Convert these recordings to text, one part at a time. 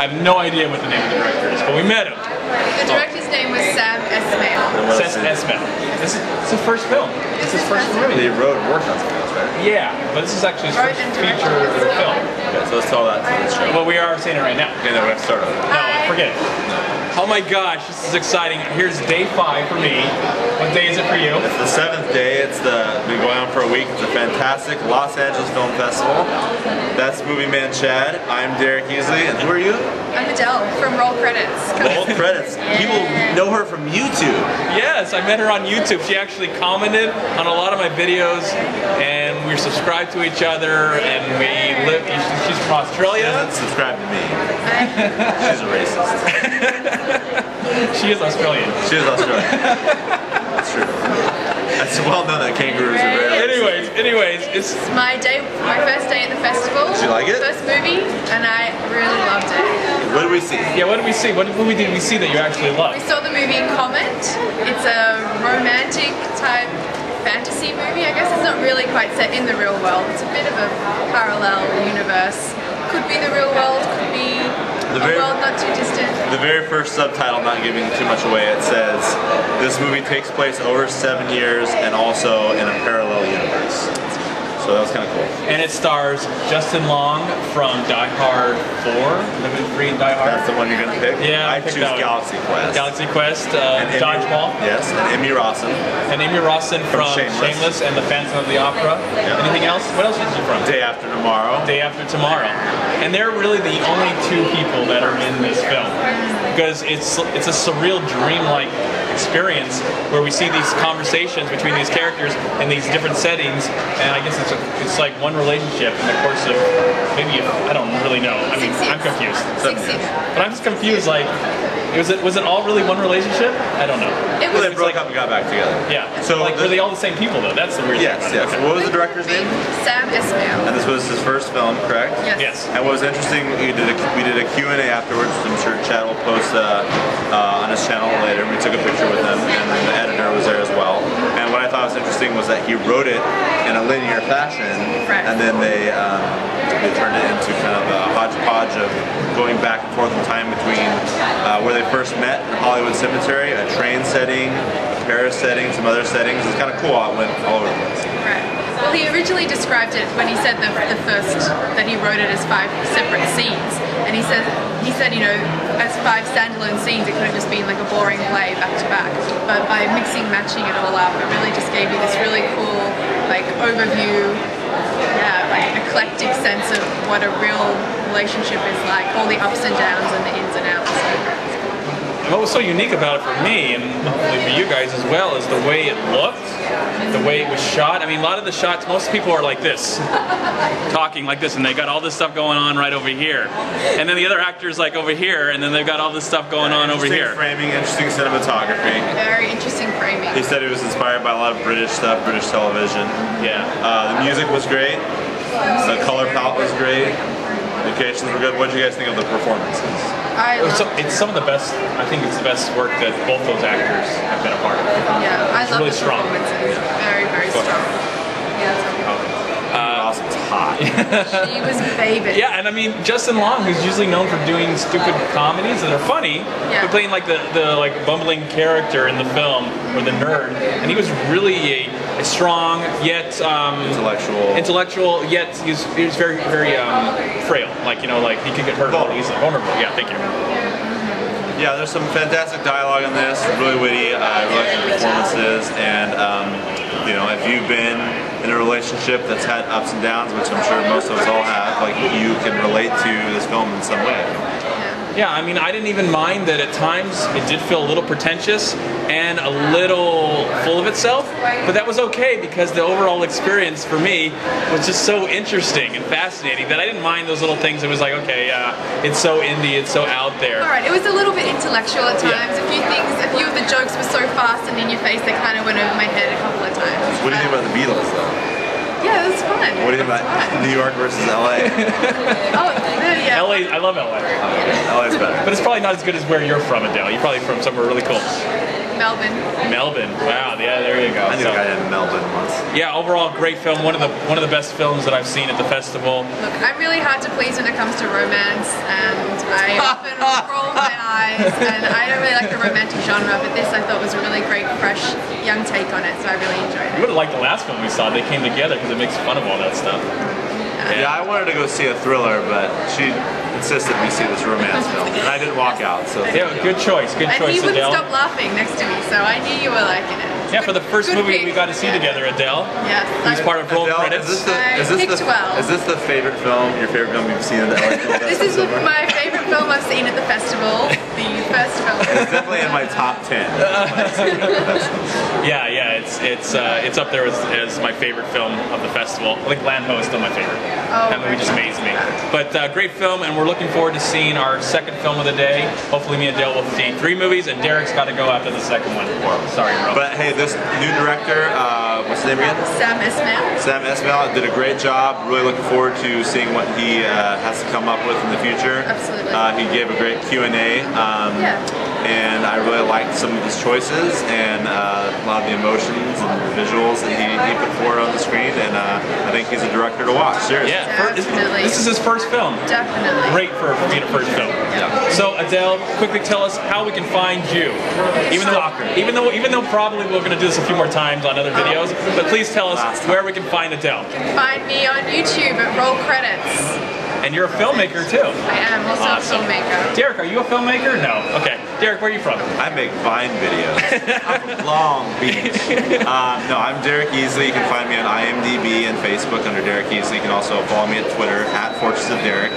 I have no idea what the name of the director is, but we met him. The director's name was Sam Esmail. This is his first film. This is his first movie. He wrote and worked on something else, right? Yeah, but this is actually his first feature film. Okay, so let's tell that to the show. Well, we are seeing it right now. Okay, then we're gonna start over. No, forget it. Oh my gosh, this is exciting. Here's day 5 for me. What day is it for you? It's the 7th day. It's been going on for a week. It's a fantastic Los Angeles Film Festival. That's MovieManCHAD. I'm Derek Easley, and who are you? I'm Adelle from Roll Credits. Roll Credits. People know her from YouTube. Yes, I met her on YouTube. She actually commented on a lot of my videos, and we're subscribed to each other, and we live. She's from Australia. She doesn't subscribe to me. She's a racist. She is Australian. She is Australian. That's true. It's well known that kangaroos are rare. Anyways, it's my first day at the festival. Did you like it? First movie, and I really loved it. What did we see? Yeah, what did we see? What movie did we see that you actually loved? We saw the movie Comet. It's a romantic type fantasy movie. I guess it's not really quite set in the real world. It's a bit of a parallel universe. Could be the real world, could be a world not too distant. The very first subtitle, not giving too much away, it says, this movie takes place over 7 years and also in a parallel universe. So that was kind of cool. And it stars Justin Long from Die Hard 4, Living Free and Die Hard. That's the one you're going to pick? Yeah, I choose Galaxy Quest. Galaxy Quest, Dodgeball. Yes, and Emmy Rossum. And Emmy Rossum from Shameless and The Phantom of the Opera. Yeah. Anything else? What else is she from? Day After Tomorrow. Day After Tomorrow. And they're really the only 2 people that are in this film. Because it's a surreal, dreamlike experience where we see these conversations between these characters in these different settings, and I guess it's like one relationship in the course of maybe, I don't really know. I mean, I'm confused. But I'm just confused, like, was it all really one relationship? I don't know. Well, they broke up and got back together. Yeah. So like, were they all the same people though? That's the weird thing. Yes. Okay. What was the director's name? Sam Esmail. And this was his first film, correct? Yes. And what was interesting, we did a Q&A afterwards, which I'm sure Chad will post on his channel later. We took a picture with him, and the editor was there as well. And what I thought was interesting was that he wrote it in a linear fashion, and then they turned it into kind of a hodgepodge of going back and forth in time between where they first met in Hollywood Cemetery, a train setting, a Paris setting, some other settings. It's kind of cool how it went all over the place. Right. Well, he originally described it when he said that he wrote it as 5 separate scenes, and he said, you know, as 5 standalone scenes, it could have just been like a boring play back to back. But by matching it all up, it really just gave you this really cool, like, overview, like eclectic sense of what a real relationship is like, all the ups and downs and the ins and outs. What was so unique about it for me, and hopefully for you guys as well, is the way it looked, the way it was shot. I mean, a lot of the shots, most people are like this, talking like this, and they got all this stuff going on right over here. And then the other actor's like over here, and then they've got all this stuff going on over here. Interesting framing, interesting cinematography. Very interesting framing. He said he was inspired by a lot of British stuff, British television. Yeah. The music was great. The color palette was great. The locations were good. What did you guys think of the performances? It's some of the best. I think it's the best work that both those actors have been a part of. Yeah, I love really the strong. performances. Very, very strong. Awesome. Hot. She was baby. Yeah, and I mean Justin Long, who's usually known for doing stupid comedies that are funny, but playing like the like bumbling character in the film or the nerd, and he was really a strong yet intellectual yet he was very frail. Like, you know, like he could get hurt easily. Vulnerable. Yeah, thank you. Yeah, there's some fantastic dialogue in this, really witty. I really like the performances, and you know, if you've been in a relationship that's had ups and downs, which I'm sure most of us all have, like, you can relate to this film in some way. Yeah, I mean, I didn't even mind that at times it did feel a little pretentious and a little full of itself, but that was okay because the overall experience for me was just so interesting and fascinating that I didn't mind those little things. It was like, okay, it's so indie, it's so out there. Alright, it was a little bit intellectual at times. A few of the jokes were so fast and in your face, they kind of went over my head a couple of times. What do you think about the Beatles, though? Yeah, it was fun. What do you think about New York versus LA? Yeah. LA, I love LA. LA's better. But it's probably not as good as where you're from, Adele. You're probably from somewhere really cool. Melbourne. Melbourne. Wow. Yeah, there you go. I knew a guy in Melbourne once. Yeah, overall great film. One of the best films that I've seen at the festival. Look, I'm really hard to please when it comes to romance, and eyes, and I don't really like the romantic genre, but this I thought was a really great, fresh, young take on it, so I really enjoyed You it. would have liked the last film we saw. They came together because it makes fun of all that stuff. Yeah, I wanted to go see a thriller, but she insisted we see this romance film, and I didn't walk out. So Yeah, good choice, And he wouldn't Adele. stop laughing next to me, so I knew you were liking it. Yeah, for the first Good movie pick. we got to see together, Adele. Yes. Who's part of Roll Adele, Credits. is this the favorite film? Your favorite film you've seen at the LA Film Festival? This is so far? my favorite film I've seen at the festival. The first film. It's definitely in my top 10. Yeah, it's up there as my favorite film of the festival. I think Land Ho is still my favorite. Oh, That movie just amazed me. But great film, and we're looking forward to seeing our second film of the day. Hopefully me and Adele will see 3 movies, and Derek's got to go after the second one. Sorry, bro. But hey, this new director, what's his name again? Sam Esmail. Sam Esmail did a great job. Really looking forward to seeing what he has to come up with in the future. Absolutely. He gave a great Q&A. And I really liked some of his choices and a lot of the emotions and the visuals that he put forward on the screen, and I think he's a director to watch. Seriously. Yeah, Definitely. this is his first film. Definitely. Great for being a first film. Yeah. So Adele, quickly tell us how we can find you. Even though probably we're going to do this a few more times on other videos, but please tell us where we can find Adele. You can find me on YouTube at Roll Credits. And you're a filmaker too. I am also Awesome. a filmmaker. Derek, are you a filmmaker? No. Okay. Derek, where are you from? I make Vine videos. I'm from Long Beach. No, I'm Derek Easley. You can find me on IMDb and Facebook under Derek Easley. You can also follow me at Twitter at Fortress of Derek.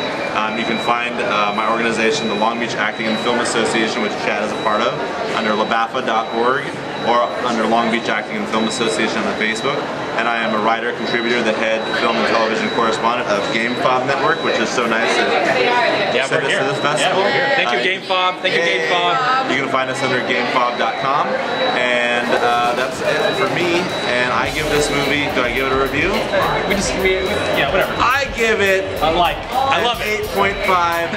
You can find my organization, the Long Beach Acting and Film Association, which Chad is a part of, under LBAFA.org or under Long Beach Acting and Film Association on Facebook. And I am a writer, contributor, the head film and television correspondent of Game Fob Network, which is so nice that sent us to this festival. Yeah, we're here. Thank you, Game Fob. Thank you, Game Fob. You can find us under GameFob.com, and that's it for me. And I give this movie. Do I give it a review? Yeah, whatever. I give it. I love it. 8.5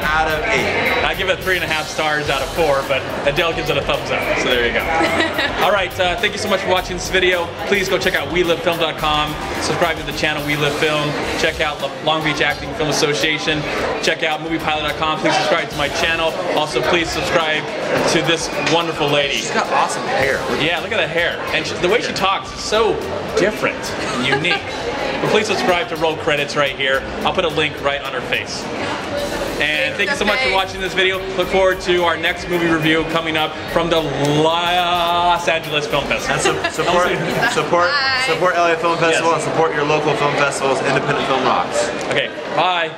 out of 8. I give it 3.5 stars out of 4, but Adele gives it a thumbs up. So there you go. All right, thank you so much for watching this video. Please go check out WeLiveFilm.com. Subscribe to the channel We Live Film. Check out Long Beach Acting and Film Association. Check out MoviePilot.com. Please subscribe to my channel. Also, please subscribe to this wonderful lady. She's got awesome hair. Yeah, look at the hair. And the way she talks is so different and unique. But please subscribe to Roll Credits right here. I'll put a link right on her face. And thank you so much for watching this video. Look forward to our next movie review coming up from the Los Angeles Film Festival. And support LA Film Festival and support your local film festivals. Independent film rocks. Okay, bye.